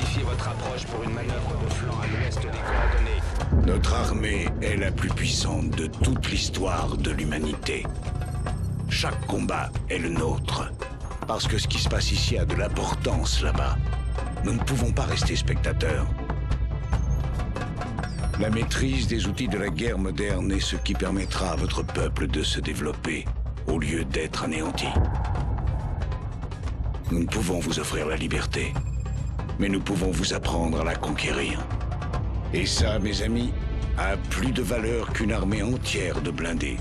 modifier votre approche pour une manœuvre de flanc à l'ouest des coordonnées. Notre armée est la plus puissante de toute l'histoire de l'humanité. Chaque combat est le nôtre. Parce que ce qui se passe ici a de l'importance là-bas. Nous ne pouvons pas rester spectateurs. La maîtrise des outils de la guerre moderne est ce qui permettra à votre peuple de se développer, au lieu d'être anéanti. Nous ne pouvons vous offrir la liberté, mais nous pouvons vous apprendre à la conquérir. Et ça, mes amis, a plus de valeur qu'une armée entière de blindés.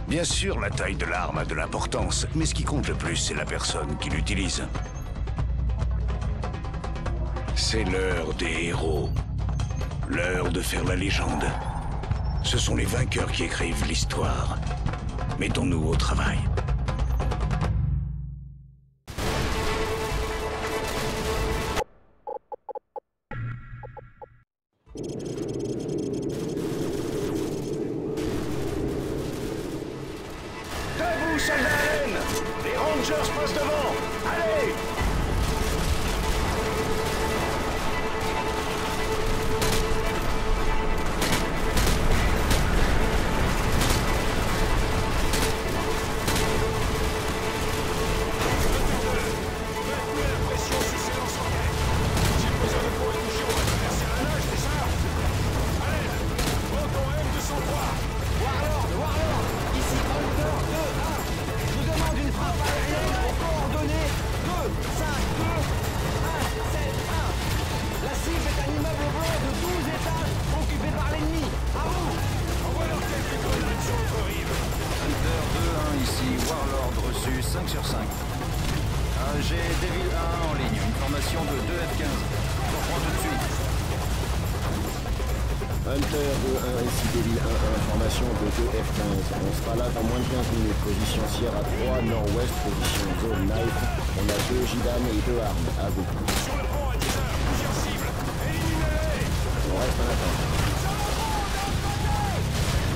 Bien sûr, la taille de l'arme a de l'importance, mais ce qui compte le plus, c'est la personne qui l'utilise. C'est l'heure des héros. L'heure de faire la légende. Ce sont les vainqueurs qui écrivent l'histoire. Mettons-nous au travail. Debout, soldats Allen! Les Rangers passent devant! Allez! Warlord reçu 5 sur 5. J'ai Devil 1 en ligne, une formation de 2F15. Je reprends tout de suite. Hunter 2-1 ici Devil 1-1, formation de 2F15. On sera là dans moins de 15 minutes. Position Sierra 3, nord-ouest, position zone knife. On a 2 Gidam et 2 armes. À vous. Sur le pont à 10 heures, plusieurs cibles! Éliminez-les! On reste en attente.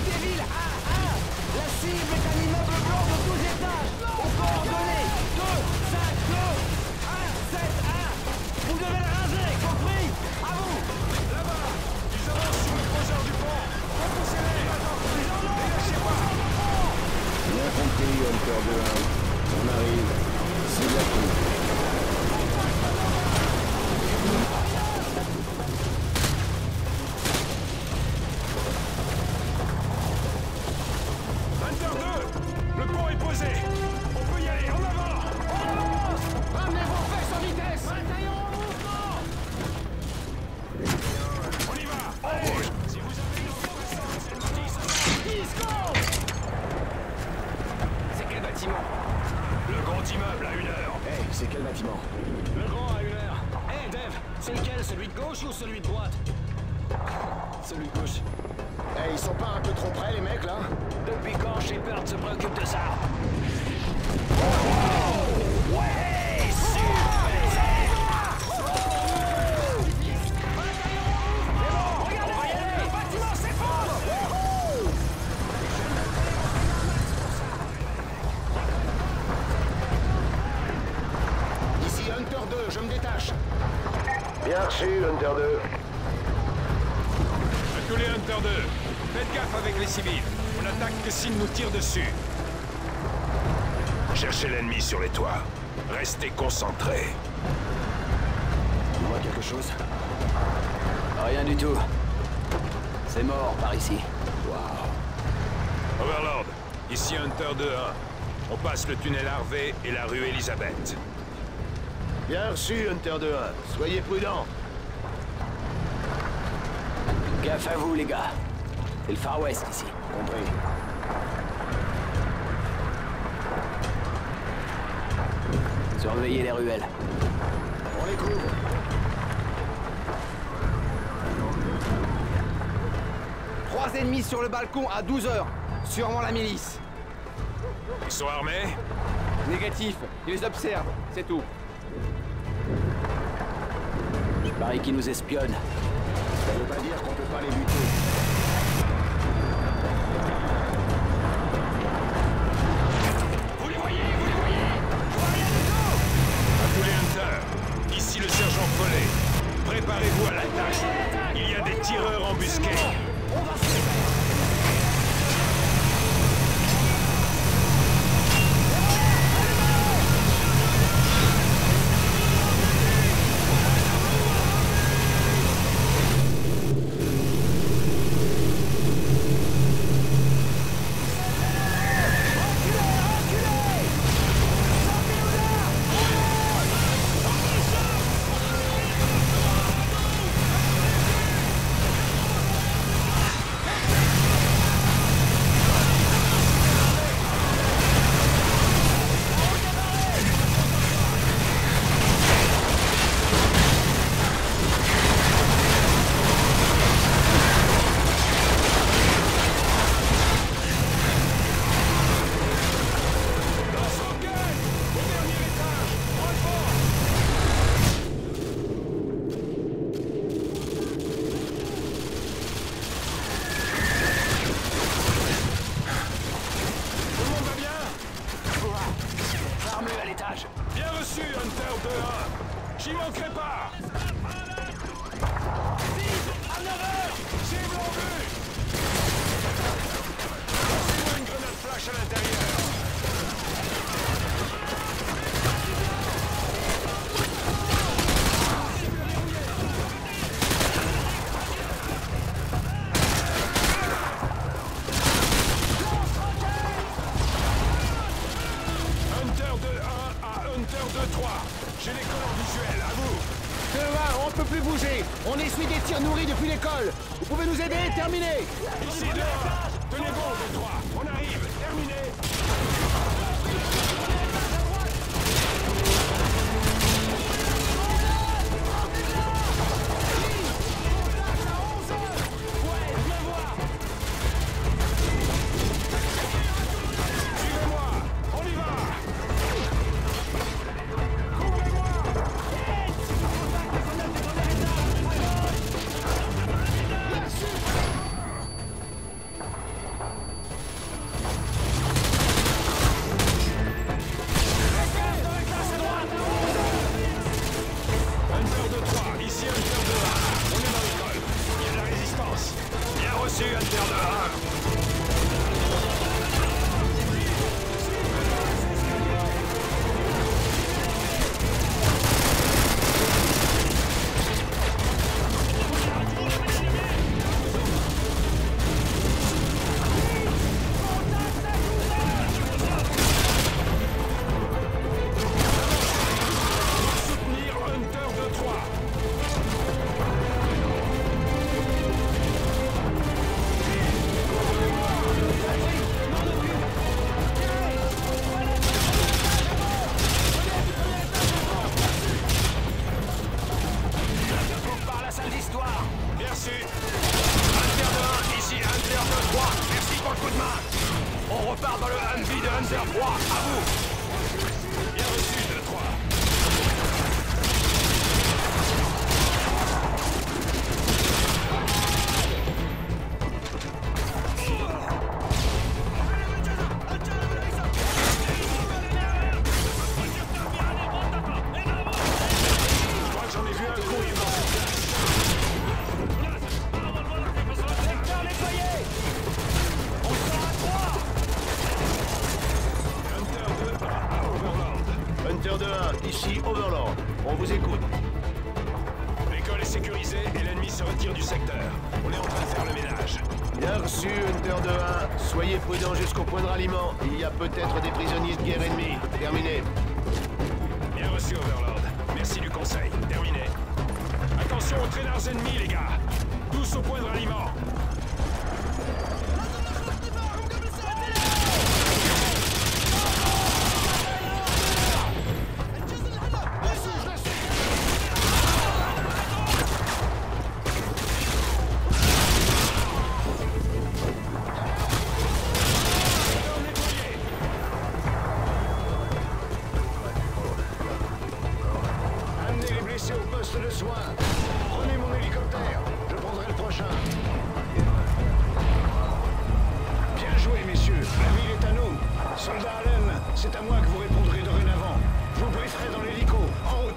Devil 1-1! La cible est un immeuble blanc de 12 étages! Aux coordonnées 2, 5, 2, 1, 7, 1! Vous devez le raser, compris? À vous! Là-bas! Ils avancent sur le creuseur du pont! Repoussez-les! Dégagez-moi! Bien compris, Hunter 2-1. On arrive. C'est la coup. Hunter 2! Le pont est posé! On peut y aller, en avant! On avance! Ramenez vos fesses en vitesse! Bataillon en mouvement! On y va! On bouge! Si vous avez une reconnaissance, c'est le 10 secondes! C'est quel bâtiment? Le grand immeuble à 1 heure! Hey, c'est quel bâtiment? Le grand à 1 heure. Hé, Dev, c'est lequel? Celui de gauche ou celui de droite? Celui de gauche. Hey, ils sont pas un peu trop près, les mecs, là? Depuis quand Shepard se préoccupe de ça? Ouais, super! Le bâtiment s'effondre! Ici Hunter 2, je me détache. Bien reçu, Hunter 2. À tous les Hunter 2, faites gaffe avec les civils. On n'attaque que s'ils nous tirent dessus. Cherchez l'ennemi sur les toits. Restez concentrés. Tu vois quelque chose? Rien du tout. C'est mort par ici. Overlord, ici Hunter 2-1. On passe le tunnel Harvey et la rue Elizabeth. Bien reçu, Hunter 2-1. Soyez prudents. Gaffe à vous, les gars. C'est le Far West ici. Compris. Surveillez les ruelles. On les couvre. Trois ennemis sur le balcon à 12 heures. Sûrement la milice. Ils sont armés? Négatif, ils les observent, c'est tout. Je parie qu'ils nous espionnent. Ça veut pas dire qu'on peut pas les buter. Vous les voyez? Je vois rien du tout! À tous les Hunters, ici le sergent Paul embusqués. On va se faire. Bien reçu, Hunter 2-1. J'y manquerai pas. À 9h. Cible en vue. Lancez-moi une grenade flash à l'intérieur. Hunter 2-1 à Hunter 2-3. J'ai les colons visuels, à vous. 2-1, on peut plus bouger. On essuie des tirs nourris depuis l'école. Vous pouvez nous aider? Terminé. Ici dehors. Tenez bon, 2-3. On arrive. Terminé. Suivez-moi. On y va. Hunter 2-3, ici Hunter 2-1. On est dans l'école. Il y a de la résistance. Bien reçu, Hunter 2-1. Soutenir Hunter 2-3. Par la salle d'histoire. Bien reçu. Hunter 2-1, ici Hunter 2-3. Merci pour le coup de main. On repart dans le Humvee de Hunter 3. À vous. Bien reçu, 2-3. Je crois que j'en ai vu un courir dans cette place. Secteur nettoyé. On sort à 3. Hunter 2-1 à Overlord. Hunter 2-1, ici Overlord. On vous écoute. L'école est sécurisée et l'ennemi se retire du secteur. On est en train de faire le ménage. Bien reçu, Hunter 2-1. Soyez prudents jusqu'au point de ralliement. Il y a peut-être des prisonniers de guerre ennemis. Terminé. Bien reçu, Overlord. Merci du conseil. Terminé. Attention aux traînards ennemis, les gars. Tous au point de ralliement. Amenez les blessés au poste de soins. Prenez mon hélicoptère. Je prendrai le prochain. Bien joué, messieurs. La ville est à nous. Soldat Allen, c'est à moi que vous répondrez dorénavant. Je vous brieferai dans l'hélico. En route.